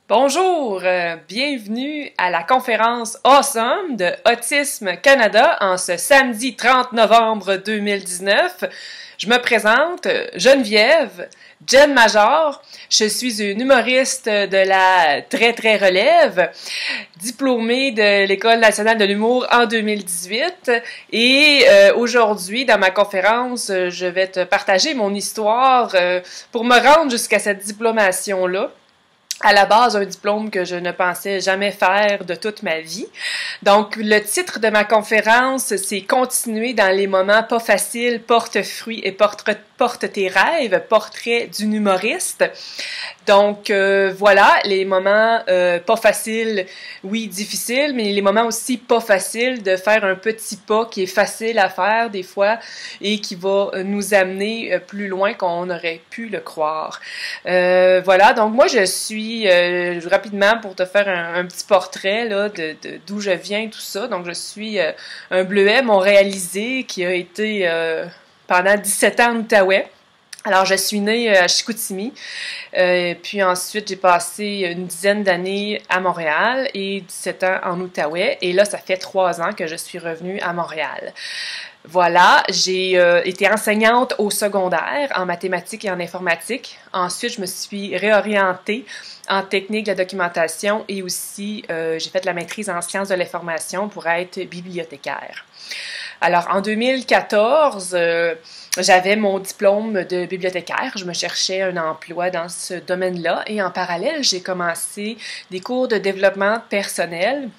Bonjour, bienvenue à la conférence Awesome de Autisme Canada en ce samedi 30 novembre 2019. Je me présente, Geneviève Jen Major. Je suis une humoriste de la très relève, diplômée de l'École nationale de l'humour en 2018 et aujourd'hui dans ma conférence, je vais te partager mon histoire pour me rendre jusqu'à cette diplomation-là. À la base, un diplôme que je ne pensais jamais faire de toute ma vie. Donc, le titre de ma conférence, c'est « Continuer dans les moments pas faciles, porte fruits et porte tes rêves, portrait d'une humoriste ». Donc, voilà, les moments pas faciles, oui, difficiles, mais les moments aussi pas faciles de faire un petit pas qui est facile à faire des fois et qui va nous amener plus loin qu'on aurait pu le croire. Voilà, donc moi, je suis, rapidement, pour te faire un petit portrait là, d'où je viens, tout ça. Donc, je suis un Bleuet montréalisé qui a été pendant 17 ans en Outaouais. Alors, je suis née à Chicoutimi, puis ensuite, j'ai passé une dizaine d'années à Montréal et 17 ans en Outaouais. Et là, ça fait 3 ans que je suis revenue à Montréal. Voilà, j'ai été enseignante au secondaire en mathématiques et en informatique. Ensuite, je me suis réorientée en technique de la documentation et aussi, j'ai fait la maîtrise en sciences de l'information pour être bibliothécaire. Alors, en 2014, j'avais mon diplôme de bibliothécaire. Je me cherchais un emploi dans ce domaine-là. Et en parallèle, j'ai commencé des cours de développement personnel.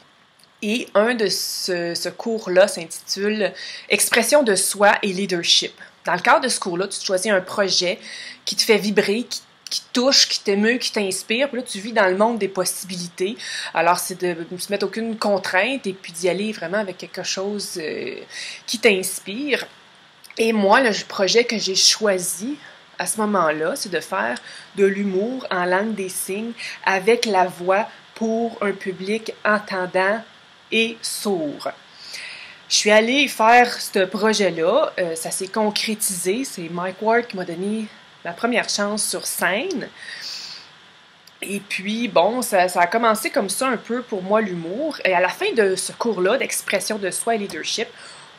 Et un de ce cours-là s'intitule « Expression de soi et leadership ». Dans le cadre de ce cours-là, tu choisis un projet qui te fait vibrer, qui te touche, qui t'émeut, qui t'inspire. Puis là, tu vis dans le monde des possibilités. Alors, c'est de ne se mettre aucune contrainte et puis d'y aller vraiment avec quelque chose qui t'inspire. Et moi, le projet que j'ai choisi à ce moment-là, c'est de faire de l'humour en langue des signes avec la voix pour un public entendant et sourd. Je suis allée faire ce projet-là, ça s'est concrétisé, c'est Mike Ward qui m'a donné ma première chance sur scène. Et puis, bon, ça a commencé comme ça un peu pour moi l'humour. Et à la fin de ce cours-là d'expression de soi et leadership,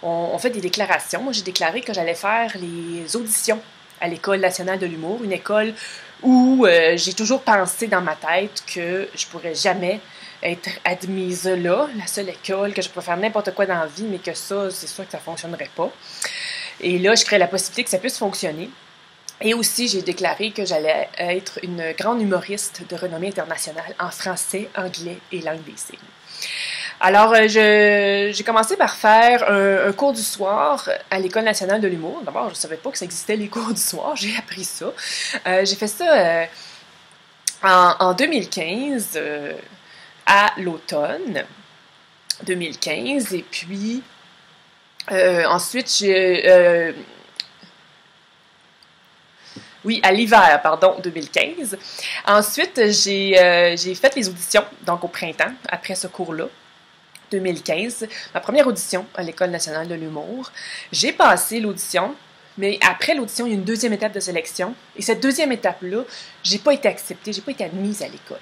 on fait des déclarations. Moi, j'ai déclaré que j'allais faire les auditions à l'École nationale de l'humour, une école où j'ai toujours pensé dans ma tête que je pourrais jamais être admise là, la seule école, que je pourrais faire n'importe quoi dans la vie, mais que ça, c'est sûr que ça ne fonctionnerait pas. Et là, je crée la possibilité que ça puisse fonctionner. Et aussi, j'ai déclaré que j'allais être une grande humoriste de renommée internationale en français, anglais et langue des signes. Alors, j'ai commencé par faire un cours du soir à l'École nationale de l'humour. D'abord, je ne savais pas que ça existait, les cours du soir. J'ai appris ça. J'ai fait ça en 2015, à l'automne 2015. Et puis, ensuite, à l'hiver, pardon, 2015. Ensuite, j'ai fait les auditions, donc au printemps, après ce cours-là. 2015, ma première audition à l'École nationale de l'humour. J'ai passé l'audition, mais après l'audition, il y a une deuxième étape de sélection. Et cette deuxième étape-là, j'ai pas été acceptée, j'ai pas été admise à l'école.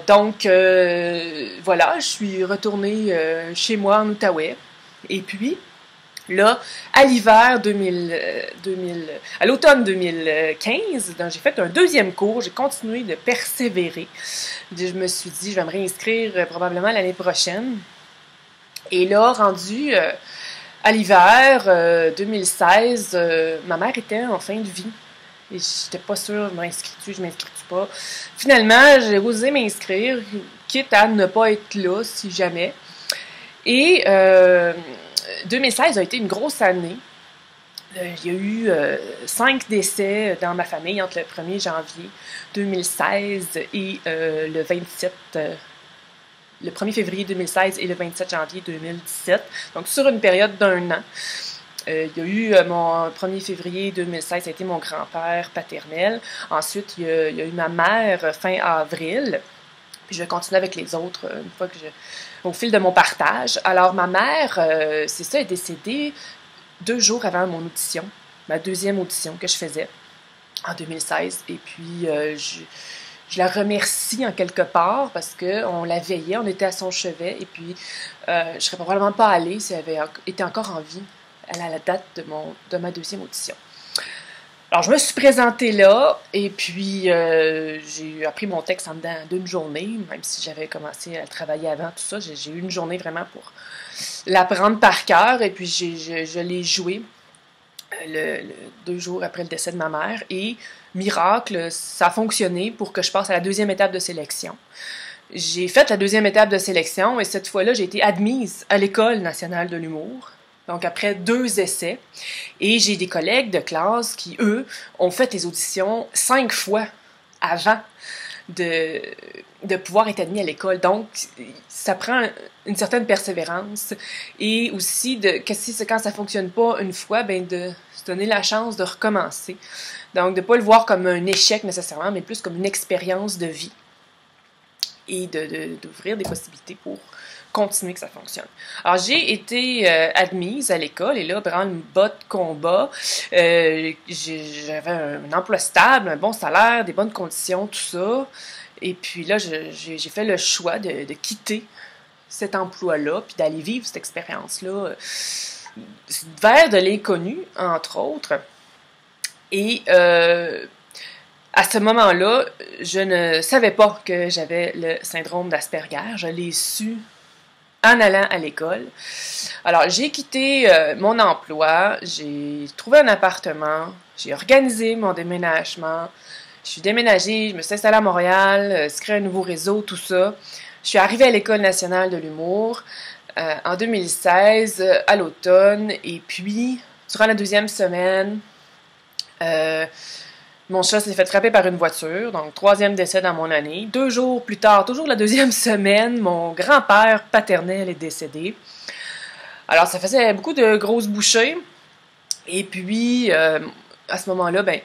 Donc, voilà, je suis retournée chez moi en Outaouais. Et puis, là, à l'hiver à l'automne 2015, j'ai fait un deuxième cours, j'ai continué de persévérer. Je me suis dit, je vais me réinscrire probablement l'année prochaine. Et là, rendu à l'hiver 2016, ma mère était en fin de vie. Et j'étais pas sûre, je m'inscris-tu pas. Finalement, j'ai osé m'inscrire, quitte à ne pas être là, si jamais. Et 2016 a été une grosse année. Il y a eu 5 décès dans ma famille entre le 1er janvier 2016 et le 1er février 2016 et le 27 janvier 2017. Donc, sur une période d'1 an. Il y a eu mon 1er février 2016, ça a été mon grand-père paternel. Ensuite, il y a eu ma mère fin avril. Puis je vais continuer avec les autres une fois que au fil de mon partage. Alors, ma mère, c'est ça, est décédée 2 jours avant mon audition, ma deuxième audition que je faisais en 2016. Et puis, je la remercie en quelque part parce qu'on la veillait, on était à son chevet et puis je serais probablement pas allée si elle avait été encore en vie à la date de ma deuxième audition. Alors, je me suis présentée là, et puis j'ai appris mon texte en dedans d'une journée, même si j'avais commencé à le travailler avant, tout ça. J'ai eu une journée vraiment pour l'apprendre par cœur, et puis je l'ai joué 2 jours après le décès de ma mère, et miracle, ça a fonctionné pour que je passe à la deuxième étape de sélection. J'ai fait la deuxième étape de sélection, et cette fois-là, j'ai été admise à l'École nationale de l'humour. Donc, après 2 essais. Et j'ai des collègues de classe qui, eux, ont fait les auditions 5 fois avant de pouvoir être admis à l'école. Donc, ça prend une certaine persévérance. Et aussi, quand ça ne fonctionne pas une fois, ben de se donner la chance de recommencer. Donc, de ne pas le voir comme un échec nécessairement, mais plus comme une expérience de vie. Et d'ouvrir des possibilités pour continuer que ça fonctionne. Alors, j'ai été admise à l'école et là, branle-bas de combat, j'avais un emploi stable, un bon salaire, des bonnes conditions, tout ça. Et puis là, j'ai fait le choix de quitter cet emploi-là puis d'aller vivre cette expérience-là vers de l'inconnu, entre autres. Et à ce moment-là, je ne savais pas que j'avais le syndrome d'Asperger. Je l'ai su en allant à l'école. Alors, j'ai quitté mon emploi, j'ai trouvé un appartement, j'ai organisé mon déménagement, je suis déménagée, je me suis installée à Montréal, j'ai créé un nouveau réseau, tout ça. Je suis arrivée à l'École nationale de l'humour en 2016, à l'automne, et puis, durant la 2e semaine, mon chat s'est fait frapper par une voiture, donc 3e décès dans mon année. 2 jours plus tard, toujours la 2e semaine, mon grand-père paternel est décédé. Alors, ça faisait beaucoup de grosses bouchées. Et puis, à ce moment-là, ben,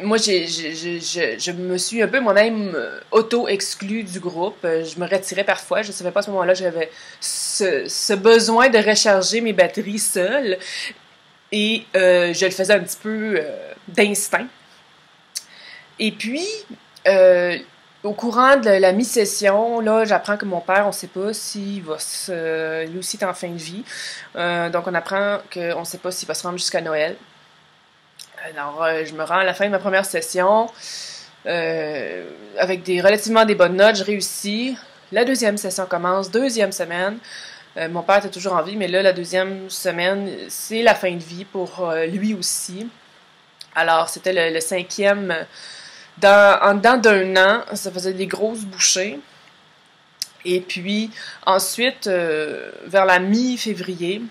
moi, je me suis un peu moi-même auto-exclue du groupe. Je me retirais parfois. Je ne savais pas à ce moment-là, j'avais ce besoin de recharger mes batteries seule. Et je le faisais un petit peu d'instinct. Et puis, au courant de la mi-session, là, j'apprends que mon père, on ne sait pas s'il va lui aussi est en fin de vie. Donc, on apprend qu'on ne sait pas s'il va se rendre jusqu'à Noël. Alors, je me rends à la fin de ma première session avec relativement des bonnes notes. Je réussis. La 2e session commence, 2e semaine. Mon père était toujours en vie, mais là, la 2e semaine, c'est la fin de vie pour lui aussi. Alors, c'était le 5e. En dedans d'1 an, ça faisait des grosses bouchées. Et puis, ensuite, vers la mi-février,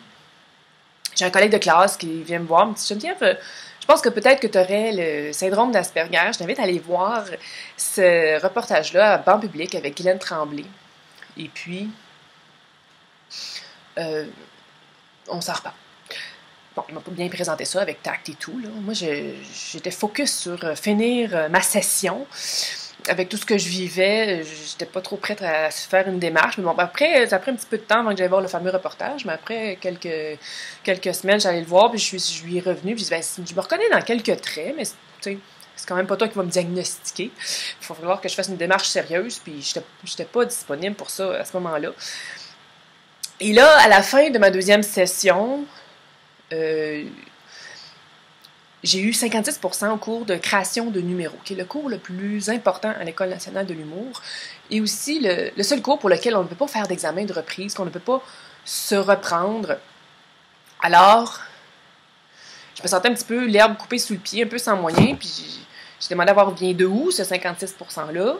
j'ai un collègue de classe qui vient me voir, il me dit « Geneviève, je pense que peut-être que tu aurais le syndrome d'Asperger. Je t'invite à aller voir ce reportage-là à Banc Public avec Guylaine Tremblay. » Et puis, on s'en reparle. Bon, il m'a pas bien présenté ça avec tact et tout, là. Moi, j'étais focus sur finir ma session. Avec tout ce que je vivais, j'étais pas trop prête à faire une démarche. Mais bon, après, ça a pris un petit peu de temps avant que j'aille voir le fameux reportage. Mais après quelques semaines, j'allais le voir, puis je lui ai revenu. Puis je dis, ben, je me reconnais dans quelques traits, mais tu sais, c'est quand même pas toi qui vas me diagnostiquer. Il va falloir que je fasse une démarche sérieuse, puis j'étais pas disponible pour ça à ce moment-là. Et là, à la fin de ma 2e session, j'ai eu 56% au cours de création de numéros, qui est le cours le plus important à l'École nationale de l'humour, et aussi le seul cours pour lequel on ne peut pas faire d'examen de reprise, qu'on ne peut pas se reprendre. Alors, je me sentais un petit peu l'herbe coupée sous le pied, un peu sans moyen, puis j'ai demandé à voir bien de où ce 56%-là.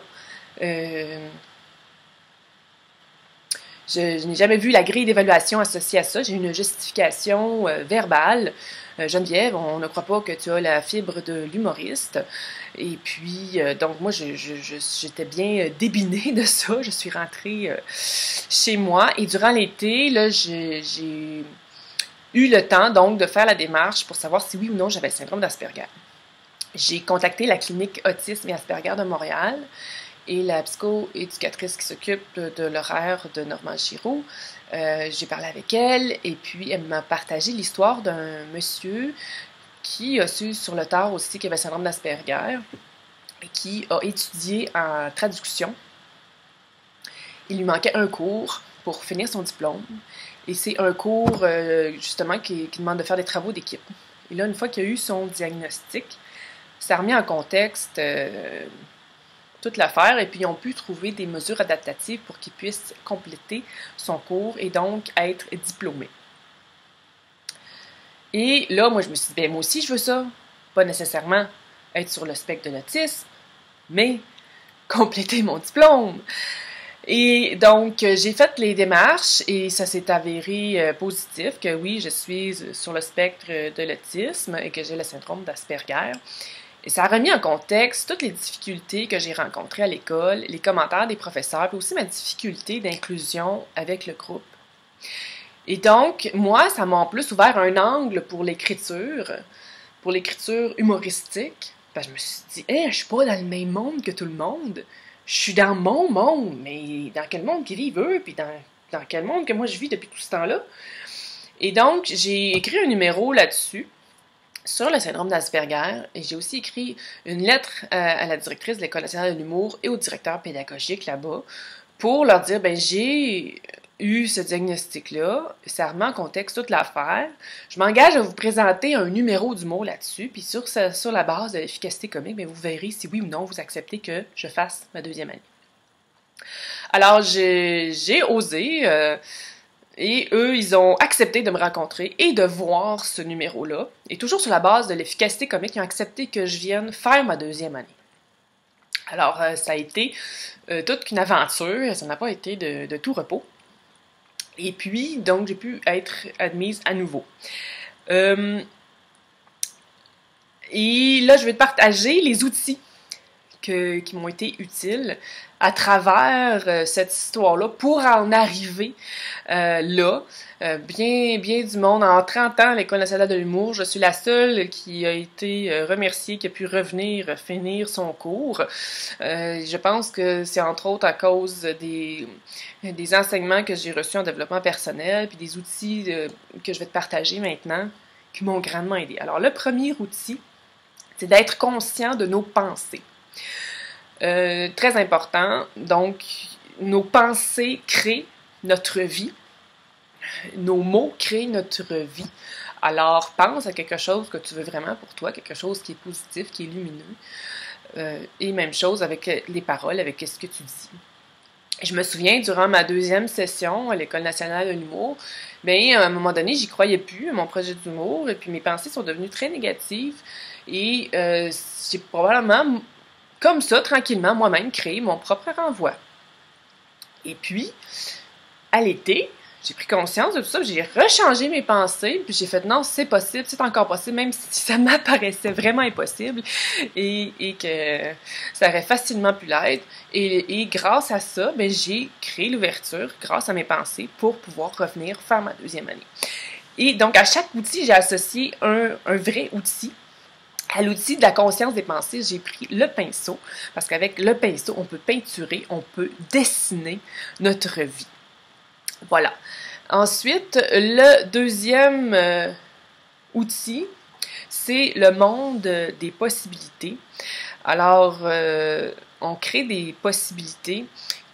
Je n'ai jamais vu la grille d'évaluation associée à ça. J'ai eu une justification verbale. Geneviève, on ne croit pas que tu as la fibre de l'humoriste. Et puis, donc moi, j'étais bien débinée de ça. Je suis rentrée chez moi. Et durant l'été, là, j'ai eu le temps, donc, de faire la démarche pour savoir si oui ou non j'avais le syndrome d'Asperger. J'ai contacté la clinique Autisme et Asperger de Montréal et la psychoéducatrice qui s'occupe de l'horaire de Normand Giroux. J'ai parlé avec elle et puis elle m'a partagé l'histoire d'un monsieur qui a su sur le tard aussi qu'il avait le syndrome d'Asperger. qui a étudié en traduction. Il lui manquait un cours pour finir son diplôme. Et c'est un cours, justement, qui demande de faire des travaux d'équipe. Et là, une fois qu'il a eu son diagnostic, ça a remis en contexte toute l'affaire et puis ils ont pu trouver des mesures adaptatives pour qu'il puisse compléter son cours et donc être diplômé. Et là, moi, je me suis dit, ben moi aussi, je veux ça. Pas nécessairement être sur le spectre de l'autisme, mais compléter mon diplôme. Et donc, j'ai fait les démarches et ça s'est avéré positif que oui, je suis sur le spectre de l'autisme et que j'ai le syndrome d'Asperger. Et ça a remis en contexte toutes les difficultés que j'ai rencontrées à l'école, les commentaires des professeurs, puis aussi ma difficulté d'inclusion avec le groupe. Et donc, moi, ça m'a en plus ouvert un angle pour l'écriture humoristique. Je me suis dit, hey, je suis pas dans le même monde que tout le monde. Je suis dans mon monde, mais dans quel monde qu'ils vivent eux, puis dans quel monde que moi je vis depuis tout ce temps-là. Et donc, j'ai écrit un numéro là-dessus, sur le syndrome d'Asperger, et j'ai aussi écrit une lettre à la directrice de l'École nationale de l'humour et au directeur pédagogique là-bas, pour leur dire, ben j'ai eu ce diagnostic-là, ça remet en contexte toute l'affaire. Je m'engage à vous présenter un numéro d'humour là-dessus, puis sur la base de l'efficacité comique, bien, vous verrez si oui ou non vous acceptez que je fasse ma deuxième année. Alors, j'ai osé, et eux, ils ont accepté de me rencontrer et de voir ce numéro-là. Et toujours sur la base de l'efficacité comique, ils ont accepté que je vienne faire ma deuxième année. Alors, ça a été toute une aventure, ça n'a pas été de tout repos. Et puis, donc, j'ai pu être admise à nouveau. Et là, je vais te partager les outils qui m'ont été utiles à travers cette histoire-là pour en arriver là. Bien du monde. En 30 ans à l'École nationale de l'humour, je suis la seule qui a été remerciée, qui a pu revenir finir son cours. Je pense que c'est entre autres à cause des enseignements que j'ai reçus en développement personnel, puis des outils que je vais te partager maintenant, qui m'ont grandement aidé. Alors, le premier outil, c'est d'être conscient de nos pensées. Très important. Donc, nos pensées créent notre vie. Nos mots créent notre vie. Alors, pense à quelque chose que tu veux vraiment pour toi, quelque chose qui est positif, qui est lumineux. Et même chose avec les paroles, avec ce que tu dis. Je me souviens, durant ma deuxième session à l'École nationale de l'humour, bien, à un moment donné, j'y croyais plus à mon projet d'humour, et puis mes pensées sont devenues très négatives. Et j'ai probablement, comme ça, tranquillement, moi-même, créé mon propre renvoi. Et puis, à l'été, j'ai pris conscience de tout ça, j'ai rechangé mes pensées, puis j'ai fait non, c'est possible, c'est encore possible, même si ça m'apparaissait vraiment impossible et que ça aurait facilement pu l'être. Et grâce à ça, ben, j'ai créé l'ouverture, grâce à mes pensées, pour pouvoir revenir faire ma deuxième année. Et donc, à chaque outil, j'ai associé un vrai outil. À l'outil de la conscience des pensées, j'ai pris le pinceau, parce qu'avec le pinceau, on peut peinturer, on peut dessiner notre vie. Voilà. Ensuite, le deuxième outil, c'est le monde des possibilités. Alors, on crée des possibilités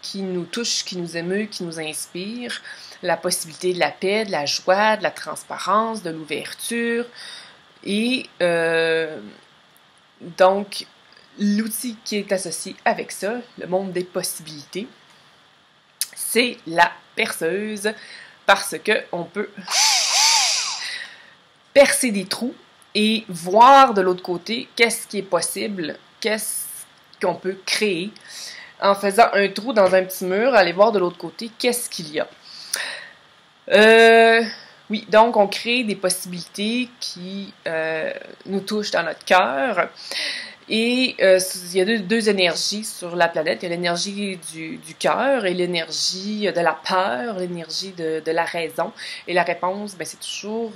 qui nous touchent, qui nous émeuvent, qui nous inspirent. La possibilité de la paix, de la joie, de la transparence, de l'ouverture. Et donc, l'outil qui est associé avec ça, le monde des possibilités, c'est la perceuse, parce qu'on peut percer des trous et voir de l'autre côté qu'est-ce qui est possible, qu'est-ce qu'on peut créer en faisant un trou dans un petit mur, aller voir de l'autre côté qu'est-ce qu'il y a. Oui, donc on crée des possibilités qui nous touchent dans notre cœur. Et il y a deux énergies sur la planète. Il y a l'énergie du cœur et l'énergie de la peur, l'énergie de la raison. Et la réponse, ben, c'est toujours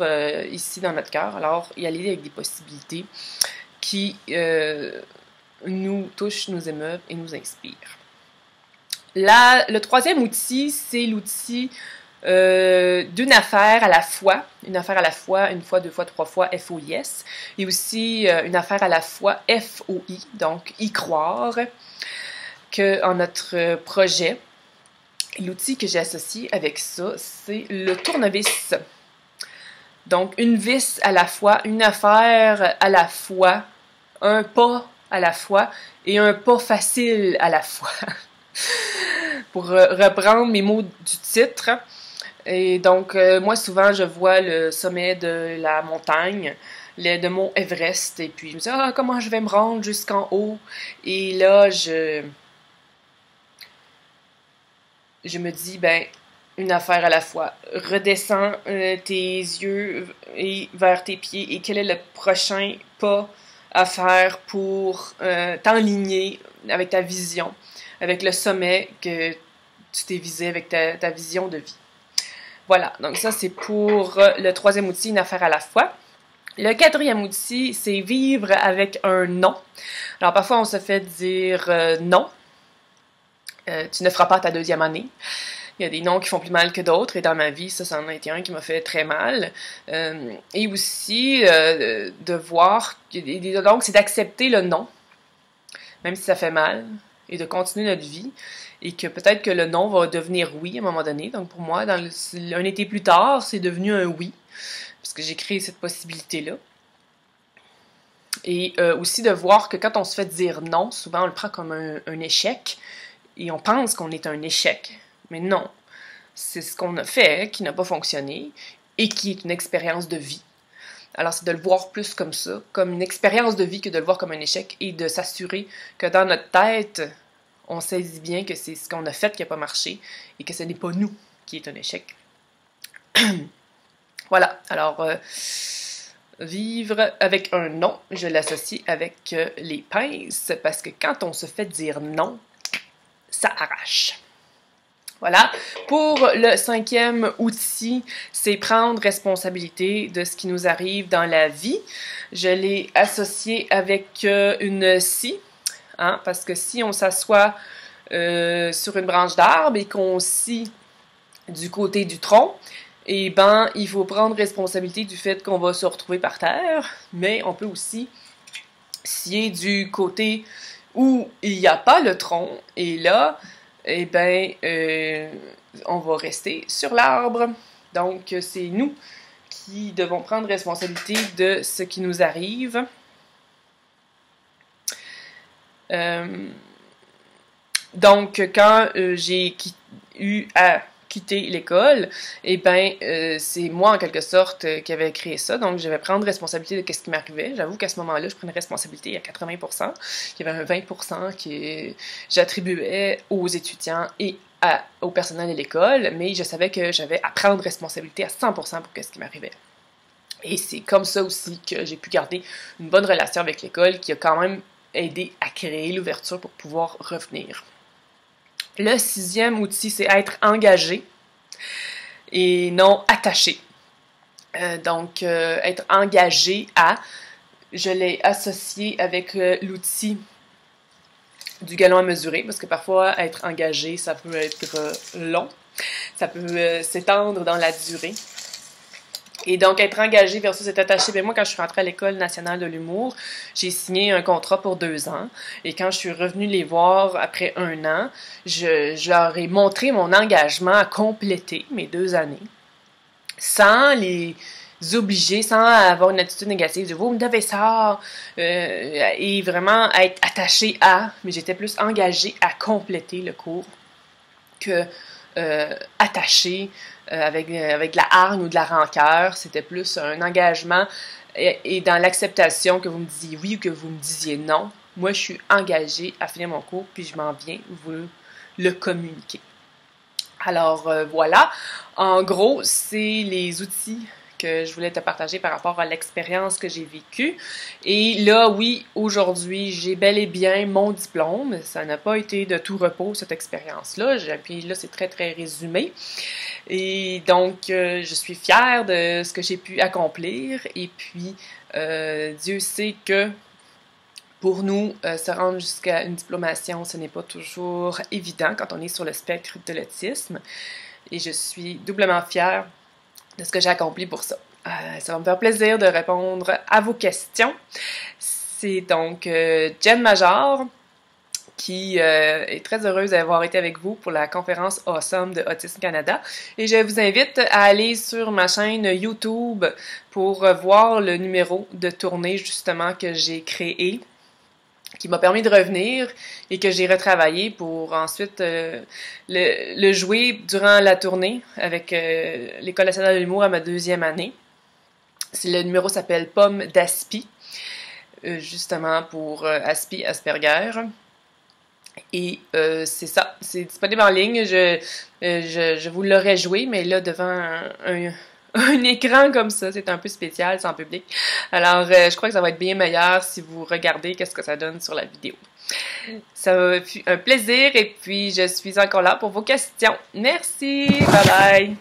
ici dans notre cœur. Alors, y aller avec des possibilités qui nous touchent, nous émeuvent et nous inspirent. Le troisième outil, c'est l'outil d'une affaire à la fois, une affaire à la fois, une fois, deux fois, trois fois, FOIS, et aussi une affaire à la fois, FOI, donc y croire, que en notre projet. L'outil que j'ai associé avec ça, c'est le tournevis. Donc, une vis à la fois, une affaire à la fois, un pas à la fois et un pas facile à la fois. Pour reprendre mes mots du titre. Et donc, moi, souvent, je vois le sommet de la montagne, de mon Everest, et puis je me dis, ah, comment je vais me rendre jusqu'en haut? Et là, je me dis, ben, une affaire à la fois. Redescends tes yeux et vers tes pieds et quel est le prochain pas à faire pour t'enligner avec ta vision, avec le sommet que tu t'es visé avec ta vision de vie. Voilà, donc ça c'est pour le troisième outil, une affaire à la fois. Le quatrième outil, c'est vivre avec un non. Alors parfois on se fait dire non. Tu ne feras pas ta deuxième année. Il y a des noms qui font plus mal que d'autres, et dans ma vie, ça en a été un qui m'a fait très mal. Et aussi, de voir, donc c'est d'accepter le non, même si ça fait mal, et de continuer notre vie, et que peut-être que le non va devenir oui à un moment donné. Donc pour moi, un été plus tard, c'est devenu un oui, parce que j'ai créé cette possibilité-là. Et aussi de voir que quand on se fait dire non, souvent on le prend comme un échec, et on pense qu'on est un échec. Mais non, c'est ce qu'on a fait qui n'a pas fonctionné et qui est une expérience de vie. Alors c'est de le voir plus comme ça, comme une expérience de vie que de le voir comme un échec et de s'assurer que dans notre tête, on saisit bien que c'est ce qu'on a fait qui n'a pas marché et que ce n'est pas nous qui est un échec. Voilà, alors vivre avec un non, je l'associe avec les pinces parce que quand on se fait dire non, ça arrache. Voilà. Pour le cinquième outil, c'est prendre responsabilité de ce qui nous arrive dans la vie. Je l'ai associé avec une scie, hein, parce que si on s'assoit sur une branche d'arbre et qu'on scie du côté du tronc, eh ben, il faut prendre responsabilité du fait qu'on va se retrouver par terre, mais on peut aussi scier du côté où il n'y a pas le tronc, et là, eh bien, on va rester sur l'arbre. Donc, c'est nous qui devons prendre responsabilité de ce qui nous arrive. Donc, quand j'ai eu à quitter l'école, eh bien, c'est moi, en quelque sorte, qui avait créé ça. Donc, je vais prendre responsabilité de ce qui m'arrivait. J'avoue qu'à ce moment-là, je prenais responsabilité à 80%. Il y avait un 20% que j'attribuais aux étudiants et au personnel de l'école, mais je savais que j'avais à prendre responsabilité à 100% pour ce qui m'arrivait. Et c'est comme ça aussi que j'ai pu garder une bonne relation avec l'école qui a quand même aidé à créer l'ouverture pour pouvoir revenir. Le sixième outil, c'est être engagé et non attaché. Donc, être engagé à, je l'ai associé avec l'outil du galon à mesurer, parce que parfois, être engagé, ça peut être long, ça peut s'étendre dans la durée. Et donc, être engagé versus être attaché, bien moi, quand je suis rentrée à l'École nationale de l'humour, j'ai signé un contrat pour 2 ans. Et quand je suis revenue les voir après 1 an, je leur ai montré mon engagement à compléter mes 2 années, sans les obliger, sans avoir une attitude négative de « vous me devez ça », et vraiment être attachée à, mais j'étais plus engagée à compléter le cours que attachée avec de la hargne ou de la rancœur. C'était plus un engagement et dans l'acceptation que vous me disiez oui ou que vous me disiez non. Moi, je suis engagée à finir mon cours, puis je m'en viens vous le communiquer. Alors, voilà. En gros, c'est les outils que je voulais te partager par rapport à l'expérience que j'ai vécue. Et là, oui, aujourd'hui, j'ai bel et bien mon diplôme. Ça n'a pas été de tout repos, cette expérience-là. Puis là, c'est très, très résumé. Et donc, je suis fière de ce que j'ai pu accomplir. Et puis, Dieu sait que pour nous, se rendre jusqu'à une diplomation, ce n'est pas toujours évident quand on est sur le spectre de l'autisme. et je suis doublement fière de ce que j'ai accompli pour ça. Ça va me faire plaisir de répondre à vos questions. C'est donc Jen Major qui est très heureuse d'avoir été avec vous pour la conférence Awesome de Autisme Canada. Et je vous invite à aller sur ma chaîne YouTube pour voir le numéro de tournée justement que j'ai créé, qui m'a permis de revenir et que j'ai retravaillé pour ensuite le jouer durant la tournée avec l'École nationale de l'humour à ma 2e année. Le numéro s'appelle Pomme d'Aspi, justement pour Asperger. Et c'est ça, c'est disponible en ligne. Je vous l'aurais joué, mais là, devant un écran comme ça, c'est un peu spécial, c'est en public. Alors, je crois que ça va être bien meilleur si vous regardez qu'est-ce que ça donne sur la vidéo. Ça fut un plaisir et puis je suis encore là pour vos questions. Merci, bye bye!